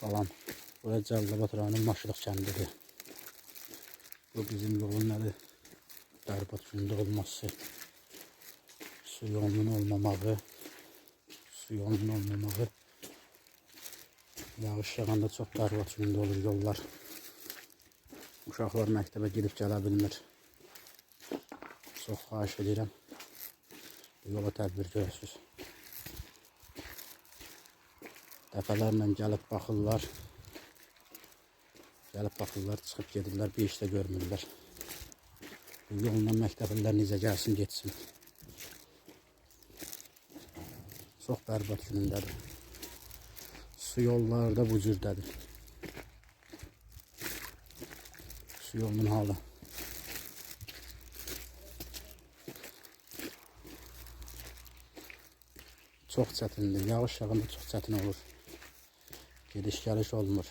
Salam. Burası Cəlilabad rayonunun Maşılıq kəndidir. Bu bizim yolun nədir? Bərbad günündə olması. Su yolunun olmamağı. Yağış yağanda çox bərbad günündə olur yollar. Uşaqlar məktəbə gedib gələ bilmir. Çox xahiş edirəm. Bu yola tədbir görəsiniz. Dəfələrlə gəlib baxırlar. Çıxıb gedirlər, bir işdə görmürlər. Bu yolla məktəblilər necə gəlsin, getsin. Çox bərbad günündədir. Su yolları da bu cürdədir. Su yolunun halı. Çox çətindir. Yağış yağanda çox çətin olur. Gediş gəliş olmur.